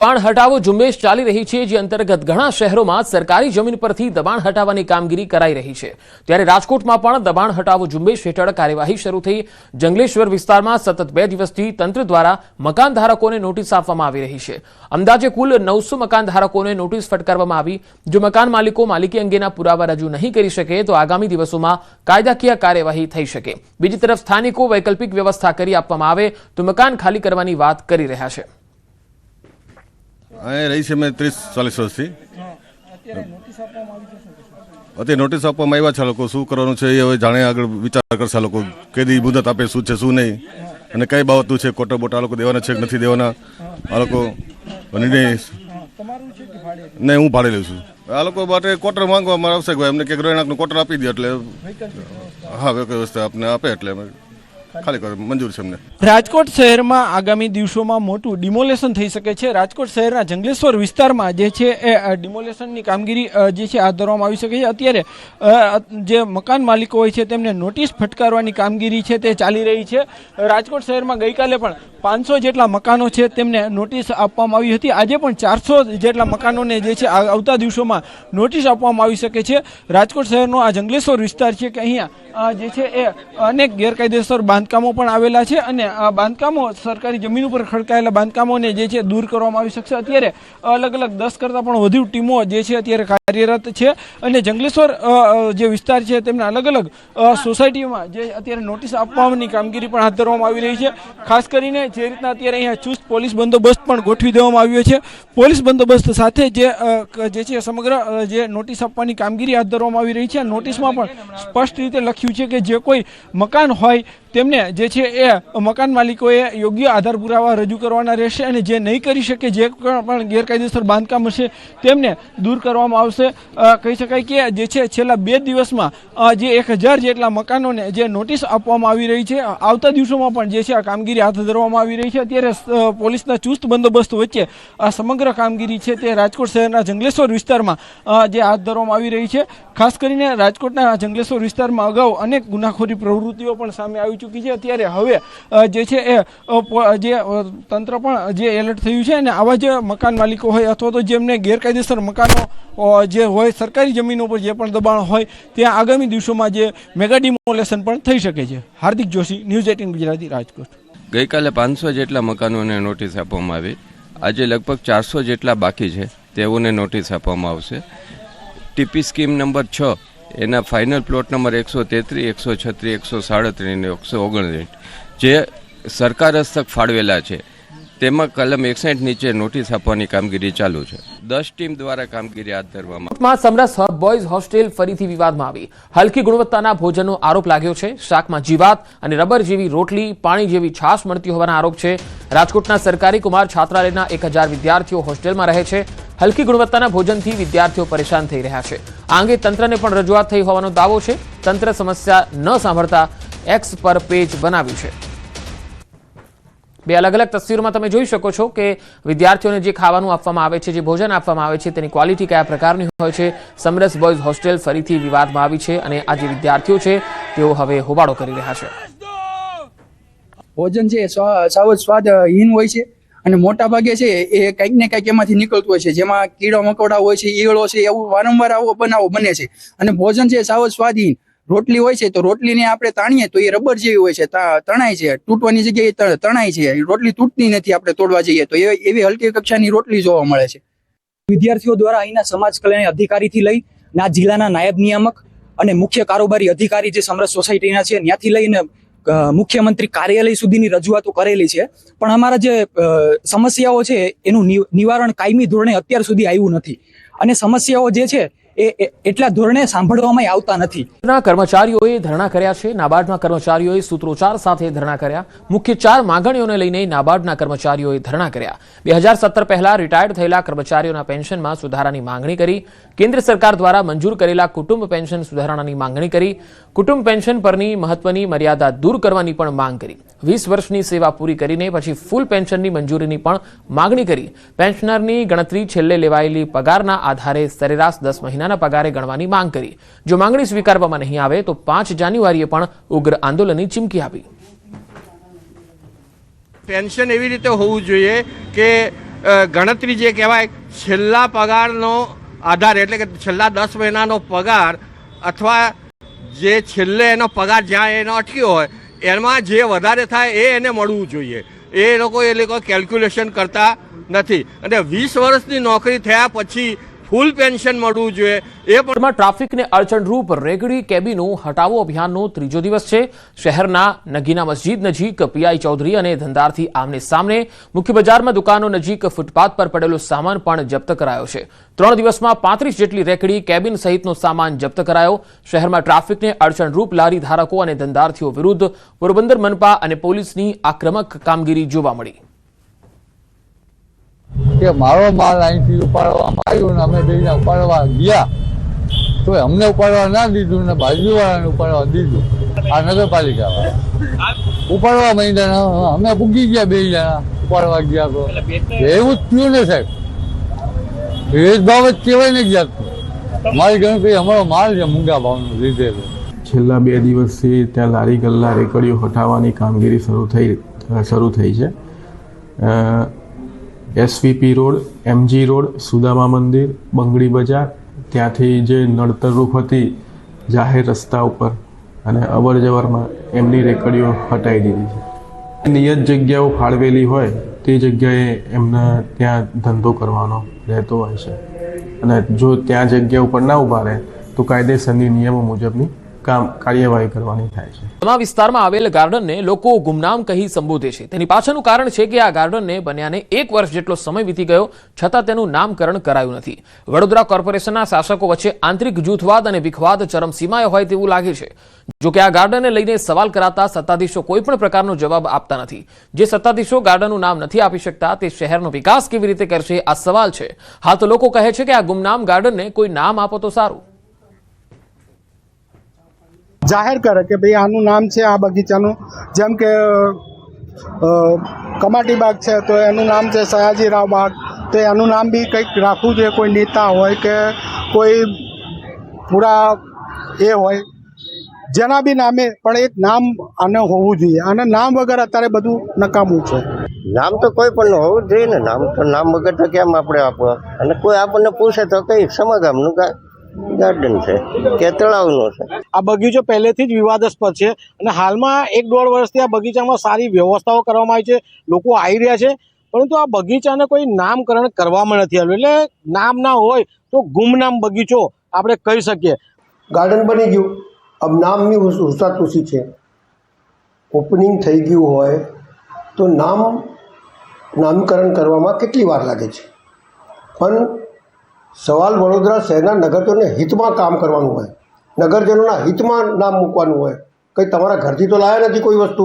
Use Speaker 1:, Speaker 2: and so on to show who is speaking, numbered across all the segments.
Speaker 1: દબાણ હટાવો ઝુંબેશ ચાલી રહી છે, જે અંતર્ગત ઘણા શહેરોમાં સરકારી જમીન પરથી દબાણ હટાવવાની કામગીરી કરાઈ રહી છે। ત્યારે રાજકોટમાં પણ દબાણ હટાવો ઝુંબેશ હેઠળ કાર્યવાહી શરૂ થઈ। જંગલેશ્વર વિસ્તારમાં સતત 2 દિવસથી તંત્ર દ્વારા મકાન ધારકોને નોટિસ આપવામાં આવી રહી છે। અંદાજે કુલ 900 મકાન ધારકોને નોટિસ ફટકારવામાં આવી। જો મકાન માલિકો માલિકી અંગેના પુરાવા રજૂ નહીં કરી શકે તો આગામી દિવસોમાં કાયદાકીય કાર્યવાહી થઈ શકે। બીજી તરફ સ્થાનિકો વૈકલ્પિક વ્યવસ્થા કરી આપવામાં આવે તો મકાન ખાલી કરવાની વાત કરી રહ્યા છે।
Speaker 2: रही है मैं 30-40 वर्ष थी अत्यारे नोटिस आपवामां आव्या छे। लोको शुं करवानुं छे ए हवे जाणे आगळ विचार करशे। लोको केदी मुदत आपे शुं छे शुं नहीं अने कई बाबतनुं छे कोटर बोटा आ लोको देवाना छे के नथी देवाना आ लोको निर्णय नहीं हूँ भाड़े लઉં છું। आ लोको माटे कोटर मांगवामां आवशे के अमने के ग्रहेणांकનું कोटर आपी दे એટલે हाँ व्यवस्था आपने आपे એટલે खाली कर मंजूर छे।
Speaker 3: राजकोट शहर में आगामी दिवसों में मोटू डिमोलेशन थई सके छे। राजकोट शहर जंगलेश्वर विस्तार में जे छे ए डिमोलेशन की कामगीरी जे छे हाथ धरवामां आवी शके छे। अत्यारे जे मकान मालिको होय छे तेमने नोटिस फटकारवानी कामगीरी छे ते चाली रही छे। राजकोट शहर में गई काले पण 500 जेटला मकानो छे तेमने नोटिस आपवामां आवी हती। आजे पण 400 जेटला मकानोने जे छे आवता दिवसों में नोटिस आपवामां आवी शके छे। राजकोट शहरनो आ जंगलेश्वर विस्तार छे के अहींया जे छे ए अनेक गैरकायदेसर बांधकामों पण आवेला छे अने आ बांधकामों सरकारी जमीन पर खड़कायेला बांधकामोने जे छे दूर करवामां आवी शकशे। अत्यारे अलग अलग 10 करता पण वधु टीमो जे छे अत्यारे कार्यरत छे अने जंगलेश्वर जे विस्तार छे तेमना अलग अलग सोसायटीमां जे अत्यारे नोटिस आपवानी कामगीरी पण हाथ धरवामां आवी रही छे। खास करीने जे रीतना अत्यारे अहींया चुस्त पोलीस बंदोबस्त पण गोठवी देवामां आव्यो छे। पोलीस बंदोबस्त साथे जे छे समग्र जे नोटिस आपवानी कामगीरी हाथ धरवामां आवी रही छे। नोटिसमां पण स्पष्ट रीते लख्युं छे के जे कोई मकान होय तेमने जे छे ए मकान मालिकोए योग्य आधार पुरावा रजू करवाना रहेशे अने जे नहीं करी शके जे पण गैरकायदेसर बांधकाम हशे तेमने दूर करवामां आवशे। कही शकाय के जे छे छेल्ला 2 दिवसमां जे 1000 जेटला मकानोने जे नोटिस आपवामां आवी रही छे। आवता दिवसोमां पण जे छे आ कामगीरी हाथ धरवामां आवी रही छे। अत्यारे पोलीसना चुस्त बंदोबस्त वच्चे आ समग्र कामगीरी छे ते राजकोट शहेरना जंगलेश्वर विस्तारमां जे हाथ धरवामां आवी रही छे। खास करीने राजकोटना जंगलेश्वर विस्तारमां अगाऊ अनेक गुनाखोरी प्रवृत्तिओ पण सामे આવી चूकी है। अत्यारे हवे जे छे ए जे तंत्र पण जे एलर्ट थयुं छे अने आवा जे मकान मालिको होय अथवा तो जेमने गैरकायदेसर मकानो जे होय सरकारी जमीनो पर जे पण दबाण होय त्यां आगामी दिवसोमां जे मेगा डिमोलेशन पण थई शके छे। हार्दिक जोशी, न्यूज 18 गुजराती, राजकोट।
Speaker 4: गई काले 500 जेटला मकानोने नोटिस आपवामां आवी। आजे लगभग 400 जेटला बाकी छे तेओने नोटिस आपवामां आवशे। टीपी स्कीम नंबर 6 एना फाइनल प्लॉट नंबर 133, 136, 137 અને 159 જે સરકાર હસ્તક ફાળવેલા છે તેમાં કલમ 61 નીચે નોટિસ આપવાની કામગીરી ચાલુ છે। 10 ટીમ દ્વારા કામગીરી હાથ ધરવામાં।
Speaker 1: સમરસ બોયઝ હોસ્ટેલ ફરીથી વિવાદમાં આવી। હલકી ગુણવત્તાના ભોજનનો આરોપ લાગ્યો છે। શાકમાં જીવાત અને રબર જેવી રોટલી, પાણી જેવી છાશ મળતી હોવાના આરોપ છે। રાજકોટના સરકારી કુમાર છાત્રાલયના 1000 વિદ્યાર્થીઓ હોસ્ટેલમાં રહે છે। હલકી ગુણવત્તાના ભોજનથી વિદ્યાર્થીઓ પરેશાન થઈ રહ્યા છે। આ અંગે તંત્રને પણ રજૂઆત થઈ હોવાનો દાવો છે। તંત્ર સમસ્યા ન સાંભળતા એક્સ પર પેજ બનાવ્યું છે। બે અલગ અલગ તસવીરોમાં તમે જોઈ શકો છો કે વિદ્યાર્થીઓને જે ખાવાનું આપવામાં આવે છે, જે ભોજન આપવામાં આવે છે તેની ક્વોલિટી કયા પ્રકારની હોય છે। સમરસ બોયઝ હોસ્ટેલ ફરીથી વિવાદમાં આવી છે અને આ જે વિદ્યાર્થીઓ છે તેઓ હવે હોબાળો કરી રહ્યા છે।
Speaker 5: ભોજન છે સાવ સ્વાદહીન હોય છે અને મોટા ભાગે છે એ કંઈક ને કંઈક એમાંથી નીકળતું હોય છે, જેમાં કીડા મકોડા હોય છે, ઈયળો છે, એવું વારંવાર આવો બનાવો બને છે। અને ભોજન છે સાવ સ્વાદહીન। રોટલી હોય છે તો રોટલીને આપણે તાણીએ તો એ રબર જેવી હોય છે, તણાય છે, તૂટવાની જગ્યાએ તણાય છે। રોટલી તૂટતી નથી આપણે તોડવા જઈએ તો એવી હલકી કક્ષાની રોટલી જોવા મળે છે।
Speaker 6: વિદ્યાર્થીઓ દ્વારા અહીંના સમાજ કલ્યાણ અધિકારીથી લઈ આ જિલ્લાના નાયબ નિયામક અને મુખ્ય કારોબારી અધિકારી જે સમરસ સોસાયટીના છે ત્યાંથી લઈને મુખ્યમંત્રી કાર્યાલય સુધીની રજૂઆતો કરેલી છે, પણ અમારા જે સમસ્યાઓ છે એનું નિવારણ કાયમી ધોરણે અત્યાર સુધી આવ્યું નથી અને સમસ્યાઓ જે છે એ એટલા ધોરણે સાંભળવામાં આવતા નથી।
Speaker 1: કર્મચારીઓએ ધરણા કર્યા છે। નાબાર્ડના કર્મચારીઓએ સૂત્રોચ્ચાર સાથે ધરણા કર્યા। મુખ્ય 4 માંગણીઓને લઈને નાબાર્ડના કર્મચારીઓએ ધરણા કર્યા। 2017 પહેલા રિટાયર્ડ થયેલા કર્મચારીઓના પેન્શનમાં સુધારાની માંગણી કરી। કેન્દ્ર સરકાર દ્વારા મંજૂર કરેલા કુટુંબ પેન્શન સુધારણાની માંગણી કરી। કુટુંબ પેન્શન પરની મહત્વની મર્યાદા દૂર કરવાની પણ માંગ કરી। 20 વર્ષની સેવા પૂરી કરીને પછી ફૂલ પેન્શનની મંજૂરીની પણ માંગણી કરી। પેન્શનરની ગણતરી છેલ્લે લેવાયેલી પગારના આધારે સરેરાશ 10 મહિનાના પગારે ગણવાની માંગ કરી। જો માંગણી સ્વીકારવામાં નહીં આવે તો 5 જાન્યુઆરીએ પણ ઉગ્ર આંદોલનની ચીમકી આપી।
Speaker 7: પેન્શન એવી રીતે હોવું જોઈએ કે ગણતરી જે કહેવાય છેલ્લા પગારનો આધાર એટલે કે છેલ્લા 10 મહિનાનો પગાર અથવા જે છેલ્લે એનો પગાર જ્યાં એનો અટક્યો હોય એમાં જે વધારે થાય એને મળવું જોઈએ. એ લોકો કેલ્ક્યુલેશન કરતા નથી અને 20 વર્ષની નોકરી થયા પછી ફૂલ પેન્શન મળવું જોઈએ. એ પણ
Speaker 1: ટ્રાફિકને અડચણરૂપ રેગડી કેબિનો હટાવો અભિયાનનો ત્રીજો દિવસ છે. શહેરના નગીના મસ્જિદ નજીક પીઆઈ ચૌધરી અને ધંધારથી આમને સામને, મુખ્ય બજારમાં દુકાનો નજીક ફૂટપાથ પર પડેલો સામાન પણ જપ્ત કરાયો છે. 3 દિવસમાં 35 જેટલી રેકડી કેબિન સહિતનો સામાન જપ્ત કરાયો. શહેરમાં ટ્રાફિકને અડચણરૂપ લારી ધારકો અને ધંધાર્થીઓ વિરુદ્ધ પોરબંદર મનપા અને પોલીસની આક્રમક કામગીરી જોવા મળી.
Speaker 8: કે મારો માલ અહીંથી ઉપાડવામાં આવ્યો ને અમે બેને ઉપાડવા ગયા તો અમને ઉપાડવા ના દીધું ને બાજુવાળાને ઉપાડવા દીધું. આ નગરપાલિકા ઉપાડવા માંડ્યા, અમે પૂગી ગયા 2 જણા ઉપાડવા ગયા તો એવું જ થયું ને સાહેબ. ભેદભાવ જ કહેવાય ને ગયા. મારી ગણતરી અમારો માલ છે મૂંગા ભાવનો લીધેલો.
Speaker 9: છેલ્લા 2 દિવસથી ત્યાં લારી ગલ્લા રેકડીઓ હટાવવાની કામગીરી શરૂ થઈ છે. SVP road, MG road, Sudama Mandir, Bangdi બજાર, ત્યાંથી જે નડતરરૂપ હતી જાહેર રસ્તા ઉપર અને અવર જવરમાં એમની રેકડીઓ હટાવી દીધી છે. નિયત જગ્યાઓ ફાળવેલી હોય તે જગ્યાએ એમને ત્યાં ધંધો કરવાનો રહેતો હોય છે અને જો ત્યાં જગ્યા ઉપર ના ઊભા રહે તો કાયદેસરની નિયમો મુજબની કાર્યવાહી કરવાની થાય છે.
Speaker 1: તમામ વિસ્તારમાં આવેલ ગાર્ડનને લોકો ગુમનામ કહી સંબોધે છે. તેની પાછળનું કારણ છે કે આ ગાર્ડનને બન્યાને 1 વર્ષ જેટલો સમય વીતી ગયો છતાં તેનું નામકરણ કરાયું નથી. વડોદરા કોર્પોરેશનના શાસકો વચ્ચે આંતરિક જૂથવાદ અને વિખવાદ ચરમસીમાએ હોય તેવું લાગે છે. જો કે આ ગાર્ડનને લઈને સવાલ કરાતા સત્તાધીશો કોઈ પણ પ્રકારનો જવાબ આપતા નથી. જે સત્તાધીશો ગાર્ડનનું નામ નથી આપી શકતા તે શહેરનો વિકાસ કેવી રીતે કરશે આ સવાલ છે. હાલ તો લોકો કહે છે કે આ ગુમનામ ગાર્ડનને કોઈ નામ આપો તો સારું.
Speaker 10: જાહેર કરે કે ભાઈ આનું નામ છે આ બગીચાનું, જેમ કે કમાટી બાગ છે તો એનું નામ છે સયાજીરાવ બાગ, તો એનું નામ બી કંઈક રાખવું જોઈએ. કોઈ નેતા હોય કે કોઈ પૂરા એ હોય જેના બી નામે પણ એક નામ આને હોવું જોઈએ અને નામ વગર અત્યારે બધું નકામું છે.
Speaker 11: નામ તો કોઈ પણ હોવું જોઈએ ને. નામ વગર તો કેમ આપણે આપવા? અને કોઈ આપણને પૂછે તો કઈ સમગામનું ગાર્ડન છે કે તળાવનું છે.
Speaker 10: આ બગીચો પહેલેથી જ વિવાદાસ્પદ છે અને હાલમાં 1-1.5 વર્ષથી આ બગીચામાં સારી વ્યવસ્થાઓ કરવામાં આવી છે, લોકો આવી રહ્યા છે, પરંતુ આ બગીચાને કોઈ નામકરણ કરવામાં નથી આવ્યું. એટલે નામ ના હોય તો ગુમનામ બગીચો આપણે કહી શકીએ.
Speaker 12: ગાર્ડન બની ગયું, अब નામની હુસાતુસી છે. ઓપનિંગ થઈ ગયું હોય તો નામકરણ કરવામાં કેટલી વાર લાગે છે, પણ સવાલ વડોદરા શહેરના નગરજનોને હિતમાં કામ કરવાનું હોય, નગરજનોના હિતમાં નામ મૂકવાનું હોય. કંઈ તમારા ઘરથી તો લાયા નથી કોઈ વસ્તુ.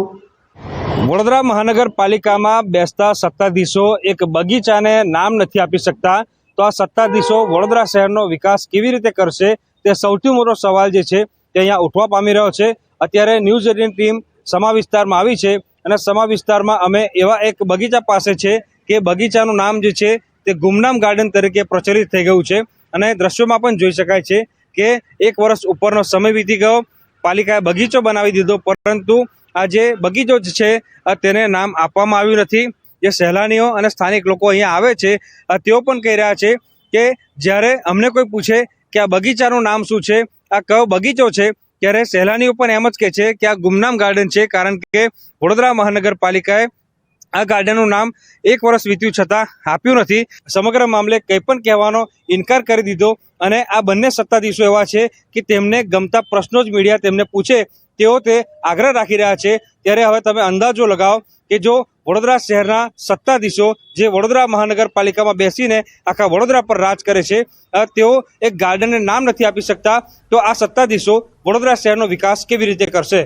Speaker 3: વડોદરા મહાનગરપાલિકામાં બેસતા સત્તાધીશો એક બગીચાને નામ નથી આપી શકતા તો આ સત્તાધીશો વડોદરા શહેરનો વિકાસ કેવી રીતે કરશે તે સૌથી મોટો સવાલ જે છે તે અહીંયા ઉઠવા પામી રહ્યો છે. અત્યારે ન્યૂઝ 18 ટીમ સમા વિસ્તારમાં આવી છે અને સમા વિસ્તારમાં અમે એવા એક બગીચા પાસે છે કે બગીચાનું નામ જે છે તે ગુમનામ ગાર્ડન તરીકે પ્રચલિત થઈ ગયું છે અને દ્રશ્યોમાં પણ જોઈ શકાય છે કે 1 વર્ષ ઉપરનો સમય વીતી ગયો, પાલિકાએ બગીચો બનાવી દીધો, પરંતુ આ જે બગીચો છે તેને નામ આપવામાં આવ્યું નથી. જે સહેલાણીઓ અને સ્થાનિક લોકો અહીંયા આવે છે તેઓ પણ કહી રહ્યા છે કે જ્યારે અમને કોઈ પૂછે કે આ બગીચાનું નામ શું છે, આ કયો બગીચો છે, ત્યારે સહેલાણીઓ પણ એમ જ કહે છે કે આ ગુમનામ ગાર્ડન છે, કારણ કે વડોદરા મહાનગરપાલિકાએ આ ગાર્ડનનું નામ 1 વર્ષ વીત્યું છતાં આપ્યું નથી. સમગ્ર મામલે કંઈ પણ કહેવાનો ઇનકાર કરી દીધો અને આ બંને સત્તાધીશો એવા છે કે તેમને ગમતા પ્રશ્નો જ મીડિયા તેમને પૂછે તેઓ તે આગ્રહ રાખી રહ્યા છે. ત્યારે હવે તમે અંદાજો લગાવો કે જો વડોદરા શહેરના સત્તાધીશો જે વડોદરા મહાનગરપાલિકામાં બેસીને આખા વડોદરા પર રાજ કરે છે તેઓ એક ગાર્ડનને નામ નથી આપી શકતા તો આ સત્તાધીશો વડોદરા શહેરનો વિકાસ કેવી રીતે કરશે?